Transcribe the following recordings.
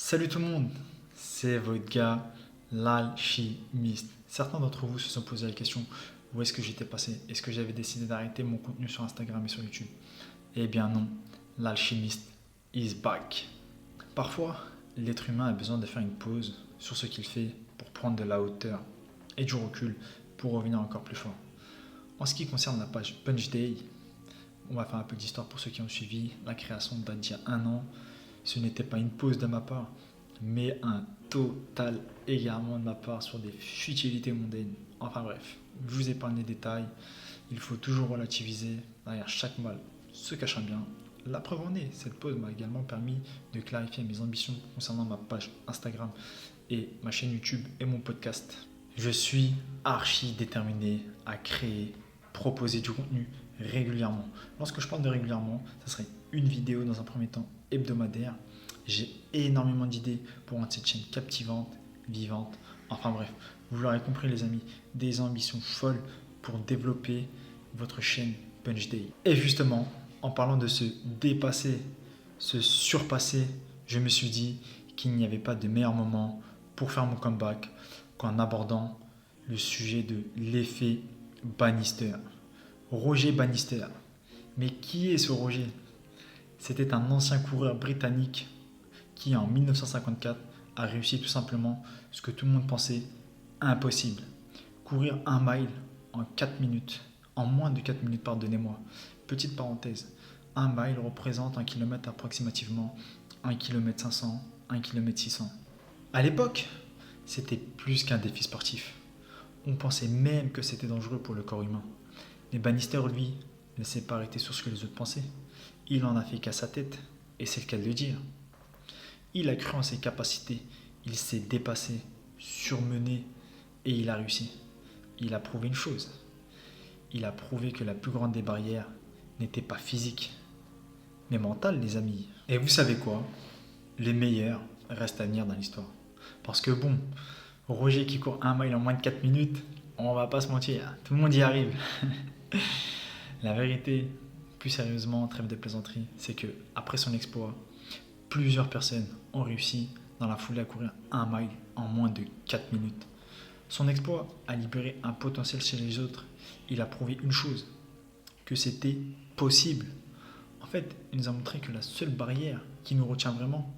Salut tout le monde, c'est votre gars, l'alchimiste. Certains d'entre vous se sont posé la question, où est-ce que j'étais passé? Est-ce que j'avais décidé d'arrêter mon contenu sur Instagram et sur YouTube? Eh bien non, l'alchimiste is back. Parfois, l'être humain a besoin de faire une pause sur ce qu'il fait pour prendre de la hauteur et du recul pour revenir encore plus fort. En ce qui concerne la page Punch Day, on va faire un peu d'histoire pour ceux qui ont suivi. La création date d'il y a 1 an. Ce n'était pas une pause de ma part, mais un total égarement de ma part sur des futilités mondaines. Enfin bref, je vous épargne les détails. Il faut toujours relativiser. Derrière chaque mal se cache un bien. La preuve en est, cette pause m'a également permis de clarifier mes ambitions concernant ma page Instagram et ma chaîne YouTube et mon podcast. Je suis archi déterminé à créer, proposer du contenu régulièrement. Lorsque je parle de régulièrement, ça serait une vidéo dans un premier temps hebdomadaire. J'ai énormément d'idées pour rendre cette chaîne captivante, vivante. Enfin bref, vous l'aurez compris les amis, des ambitions folles pour développer votre chaîne Punch Day. Et justement, en parlant de se dépasser, se surpasser, je me suis dit qu'il n'y avait pas de meilleur moment pour faire mon comeback qu'en abordant le sujet de l'effet Bannister. Roger Bannister. Mais qui est ce Roger? C'était un ancien coureur britannique qui, en 1954, a réussi tout simplement ce que tout le monde pensait impossible. Courir 1 mile en 4 minutes. En moins de 4 minutes, pardonnez-moi. Petite parenthèse. 1 mile représente 1 kilomètre approximativement 1 km 500, 1 km 600. À l'époque, c'était plus qu'un défi sportif. On pensait même que c'était dangereux pour le corps humain. Mais Bannister, lui, ne s'est pas arrêté sur ce que les autres pensaient. Il en a fait qu'à sa tête, et c'est le cas de le dire. Il a cru en ses capacités, il s'est dépassé, surmené, et il a réussi. Il a prouvé une chose. Il a prouvé que la plus grande des barrières n'était pas physique, mais mentale, les amis. Et vous savez quoi? Les meilleurs restent à venir dans l'histoire. Parce que bon, Roger qui court 1 mile en moins de 4 minutes, on va pas se mentir, tout le monde y arrive. La vérité, plus sérieusement, trêve de plaisanterie, c'est que après son exploit, plusieurs personnes ont réussi dans la foulée à courir 1 mile en moins de 4 minutes. Son exploit a libéré un potentiel chez les autres. Il a prouvé une chose, que c'était possible. En fait, il nous a montré que la seule barrière qui nous retient vraiment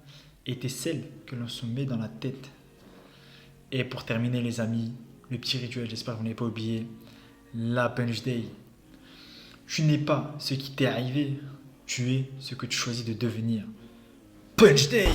était celle que l'on se met dans la tête. Et pour terminer les amis, le petit rituel, j'espère que vous n'avez pas oublié, la Punch Day. Tu n'es pas ce qui t'est arrivé, tu es ce que tu choisis de devenir. Punch Day!